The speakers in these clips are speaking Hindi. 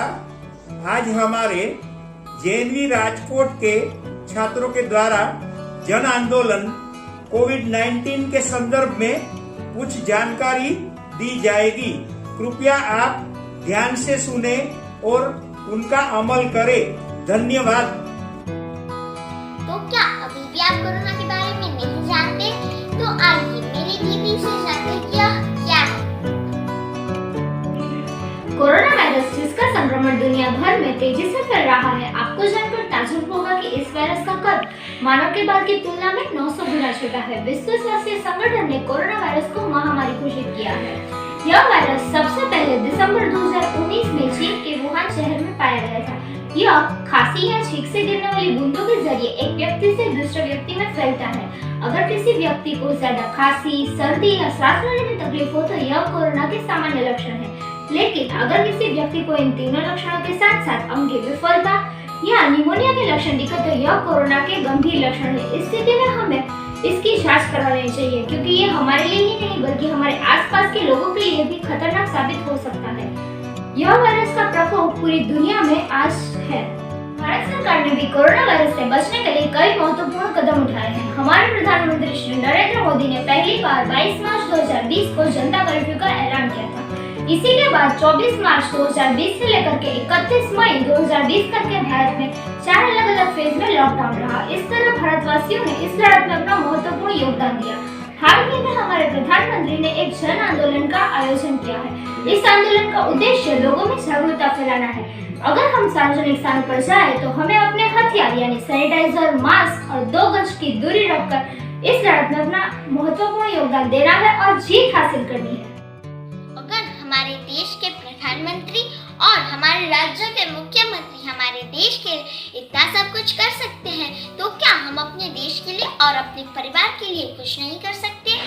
आज हमारे जेएनवी राजकोट के छात्रों के द्वारा जन आंदोलन कोविड-19 के संदर्भ में कुछ जानकारी दी जाएगी। कृपया आप ध्यान से सुने और उनका अमल करें। धन्यवाद। तो क्या अभी भी आप कोरोना के बारे में नहीं जानते? तो आइए मेरी दीदी से जानते क्या है। कोरोना वायरस जिसका संक्रमण दुनिया भर में तेजी से फैल रहा है, आपको जानकर ताज्जुब होगा कि इस वायरस का कद मानव के बाल की तुलना में 900 गुना छोटा है। विश्व स्वास्थ्य संगठन ने कोरोना वायरस को महामारी घोषित किया है। यह वायरस सबसे पहले दिसंबर 2019 में चीन के वुहान शहर में पाया गया था। यह खांसी या छींक से गिरने वाली बूंदों के जरिए एक व्यक्ति से दूसरे व्यक्ति में फैलता है। अगर किसी व्यक्ति को ज्यादा खांसी, सर्दी या सांस लेने में तकलीफ हो तो यह कोरोना के सामान्य लक्षण है। लेकिन अगर किसी व्यक्ति को इन तीनों लक्षणों के साथ साथ अंग की विफलता या निमोनिया के लक्षण दिखे तो यह कोरोना के गंभीर लक्षण है। इस स्थिति में हमें इसकी जांच करा लेनी चाहिए, क्योंकि ये हमारे लिए ही नहीं बल्कि हमारे आसपास के लोगों के लिए भी खतरनाक साबित हो सकता है। यह वायरस का प्रकोप पूरी दुनिया में आज है। भारत सरकार ने भी कोरोना वायरस से बचने के लिए कई महत्वपूर्ण कदम उठाए हैं। हमारे प्रधानमंत्री श्री नरेंद्र मोदी ने पहली बार 22 मार्च 2020 को जनता कर्फ्यू का ऐलान किया था। इसी के बाद 24 मार्च 2020 से लेकर के 31 मई 2020 तक के भारत में 4 अलग-अलग फेज में लॉकडाउन रहा। इस तरह भारतवासियों ने इस लड़ाई में अपना महत्वपूर्ण योगदान दिया। हाल ही में हमारे प्रधानमंत्री ने एक जन आंदोलन का आयोजन किया है। इस आंदोलन का उद्देश्य लोगों में जागरूकता फैलाना है। अगर हम सार्वजनिक स्थान पर जाए तो हमें अपने हथियार यानी सैनिटाइजर, मास्क और 2 गज की दूरी रखकर इस लड़ाई में अपना महत्वपूर्ण योगदान देना है और जीत हासिल करनी है। अगर हमारे देश के प्रधानमंत्री और हमारे राज्य के मुख्यमंत्री हमारे देश के इतना सब कुछ कर सकते हैं, तो क्या हम अपने देश के लिए और अपने परिवार के लिए कुछ नहीं कर सकते?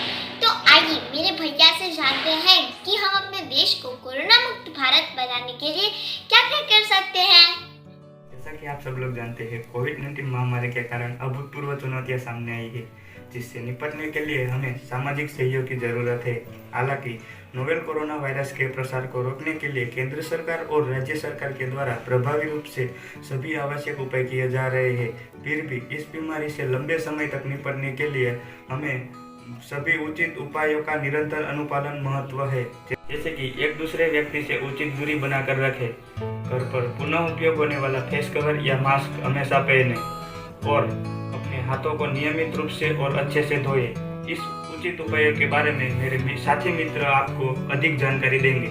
तो आइए मेरे भैया से जानते हैं कि हम अपने देश को कोरोना मुक्त भारत बनाने के लिए क्या क्या कर सकते हैं। जैसा कि आप सब लोग जानते हैं, कोविड-19 महामारी के कारण अभूतपूर्व चुनौतियां सामने आई है, जिससे निपटने के लिए हमें सामाजिक सहयोग की जरूरत है। हालांकि नोवेल कोरोना वायरस के प्रसार को रोकने के लिए केंद्र सरकार और राज्य सरकार के द्वारा प्रभावी रूप से सभी आवश्यक उपाय किए जा रहे हैं। फिर भी इस बीमारी से लंबे समय तक निपटने के लिए हमें सभी उचित उपायों का निरंतर अनुपालन महत्व है। जैसे कि एक दूसरे व्यक्ति से उचित दूरी बनाकर रखें, घर पर पुनः उपयोग होने वाला फेस कवर या मास्क हमेशा पहने और अपने हाथों को नियमित रूप से और अच्छे से धोएं। इस उचित उपायों के बारे में मेरे साथी मित्र आपको अधिक जानकारी देंगे।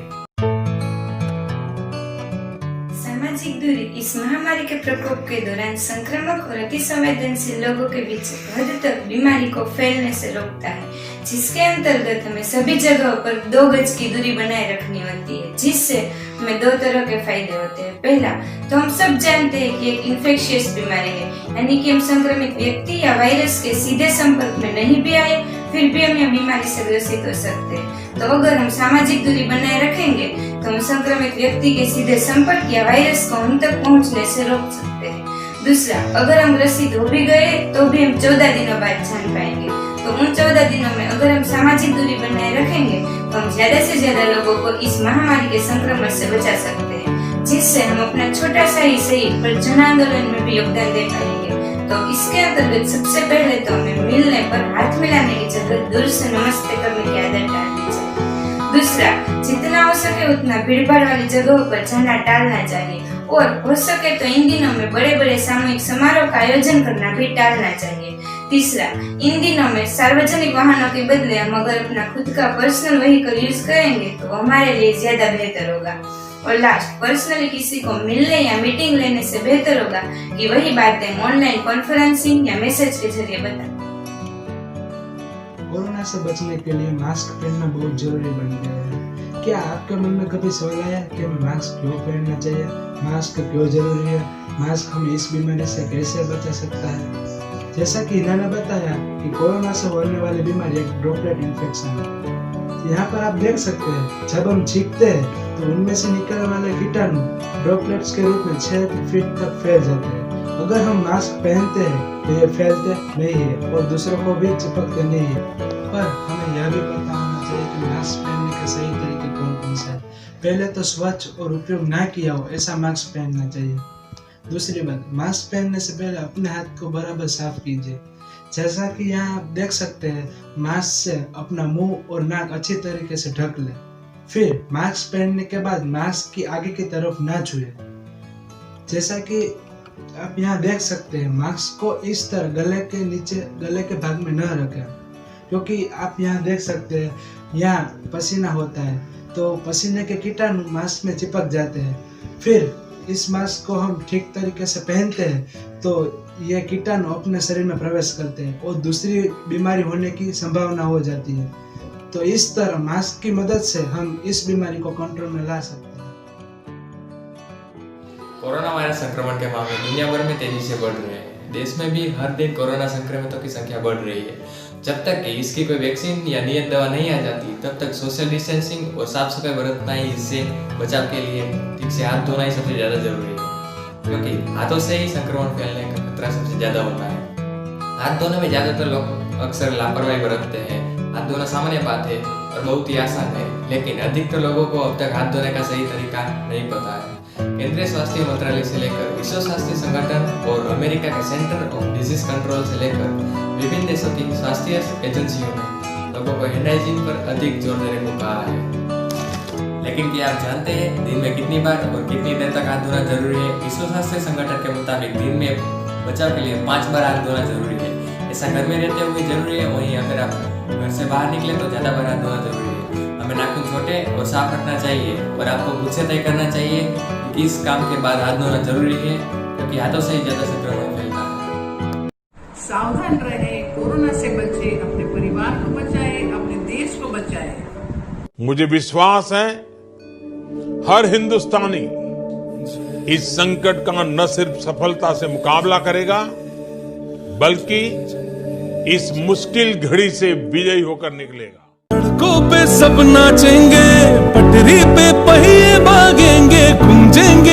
सामाजिक दूरी इस महामारी के प्रकोप के दौरान संक्रामक और अति संवेदनशील लोगों के बीच हद तक बीमारी को फैलने से रोकता है, जिसके अंतर्गत हमें सभी जगहों पर 2 गज की दूरी बनाए रखनी होती है, जिससे हमें 2 तरह के फायदे होते हैं। पहला तो हम सब जानते हैं कि एक इन्फेक्शियस बीमारी है, यानी कि हम संक्रमित व्यक्ति या वायरस के सीधे संपर्क में नहीं भी आए फिर भी हम यह बीमारी से ग्रसित हो सकते हैं। तो अगर हम सामाजिक दूरी बनाए रखेंगे तो हम संक्रमित व्यक्ति के सीधे संपर्क या वायरस को हम तक पहुंचने से रोक सकते हैं। दूसरा, अगर हम ग्रसित हो भी गए तो भी हम 14 दिनों बाद जान पाएंगे। तो उन 14 दिनों में अगर हम सामाजिक दूरी बनाए रखेंगे तो हम ज्यादा से ज्यादा लोगों को इस महामारी के संक्रमण से बचा सकते हैं, जिससे हम अपना छोटा सा ही सही पर जन आंदोलन में भी योगदान दे पाएंगे। तो इसके अंतर्गत सबसे पहले तो हमें मिलने पर हाथ मिलाने की जगह दूर से नमस्ते करने की आदत डालनी चाहिए। दूसरा, जितना हो सके उतना भीड़भाड़ वाली जगहों पर जाना टालना चाहिए और हो सके तो इन दिनों में बड़े बड़े सामूहिक समारोह का आयोजन करना भी टालना चाहिए। तीसरा, इन दिनों में सार्वजनिक वाहनों के बदले हम अगर अपना खुद का पर्सनल व्हीकल यूज करेंगे तो हमारे लिए ज्यादा बेहतर होगा। और लास्ट, पर्सनली किसी को मिलने या मीटिंग लेने से बेहतर होगा कि वही बातें ऑनलाइन कॉन्फ्रेंसिंग या मैसेज के जरिए बताएं। कोरोना से बचने के लिए मास्क पहनना बहुत जरूरी बन गया है। क्या आपके मन में कभी सवाल आया कि हमें मास्क क्यों पहनना चाहिए, मास्क क्यों जरूरी है, मास्क हमें इस बीमारी से कैसे बचा सकता है? जैसा कि इन्होंने बताया कि कोरोना से होने वाली बीमारी एक ड्रॉपलेट इन्फेक्शन है। यहाँ पर आप देख सकते हैं, जब हम छींकते हैं तो उनमें से निकलने वाले कीटाणु ड्रॉपलेट्स के रूप में 6 फीट तक फैल जाते हैं। अगर हम मास्क पहनते हैं तो ये फैलते नहीं है और दूसरों को भी चिपकते नहीं है। पर हमें यह भी पता होना चाहिए कि मास्क पहनने के सही तरीके कौन कौन से हैं। पहले तो स्वच्छ और उपयोग ना किया हो ऐसा मास्क पहनना चाहिए। दूसरी बात, मास्क पहनने से पहले अपने हाथ को बराबर साफ कीजिए। जैसा कि यहाँ आप देख सकते हैं, मास्क से अपना मुंह और नाक अच्छी तरीके से ढक लें। फिर मास्क पहनने के बाद मास्क की आगे की तरफ ना छुए। जैसा कि आप यहाँ देख सकते हैं, मास्क को इस तरह गले के नीचे, गले के भाग में न रखें, क्योंकि आप यहाँ देख सकते हैं यहाँ पसीना होता है, तो पसीने के कीटाणु मास्क में चिपक जाते हैं। फिर इस मास्क को हम ठीक तरीके से पहनते हैं तो ये कीटाणु अपने शरीर में प्रवेश करते हैं और दूसरी बीमारी होने की संभावना हो जाती है। तो इस तरह मास्क की मदद से हम इस बीमारी को कंट्रोल में ला सकते हैं। कोरोना वायरस संक्रमण के मामले दुनिया भर में तेजी से बढ़ रहे हैं। देश में भी हर दिन कोरोना संक्रमितों की संख्या बढ़ रही है। जब तक कि इसकी कोई वैक्सीन या नियत दवा नहीं आ जाती, तब तक सोशल डिस्टेंसिंग और साफ सफाई बरतना ही इससे बचाव के लिए ठीक से हाथ धोना ही सबसे ज़्यादा जरूरी है, क्योंकि हाथों से ही संक्रमण फैलने का खतरा सबसे ज़्यादा होता है। हाथ धोने में ज़्यादातर लोग अक्सर लापरवाही बरतते हैं। हाथ धोना सामान्य बात है और बहुत ही आसान है, लेकिन अधिकतर लोगों को अब तक हाथ धोने का सही तरीका नहीं पता है। केंद्रीय स्वास्थ्य मंत्रालय से लेकर विश्व स्वास्थ्य संगठन और अमेरिका के सेंटर ऑफ डिजीज कंट्रोल से लेकर विभिन्न देशों की स्वास्थ्य एजेंसियों ने लोगों को हैंड हाइजीन पर अधिक जोर देने को कहा है। लेकिन क्या आप जानते हैं दिन में कितनी बार और कितनी देर तक हाथ धोना जरूरी है? विश्व स्वास्थ्य संगठन के मुताबिक दिन में बचाव के लिए 5 बार हाथ धोना जरूरी है। ऐसा घर में रहते हुए जरूरी है, वहीं अगर आप घर से बाहर निकले तो ज़्यादा बार हाथ धोना जरूरी है। हमें नाखून छोटे और साफ रखना चाहिए और आपको खुद से तय करना चाहिए कि किस काम के बाद हाथ धोना जरूरी है, क्योंकि हाथों से ही ज़्यादा संक्रमण फैलता है। सावधान रहे, कोरोना से बचे, अपने परिवार को बचाए, अपने देश को बचाए। मुझे विश्वास है हर हिंदुस्तानी इस संकट का न सिर्फ सफलता से मुकाबला करेगा, बल्कि इस मुश्किल घड़ी से विजयी होकर निकलेगा। सड़कों पे सब नाचेंगे, पटरी पे पहिए भागेंगे, गूंजेंगे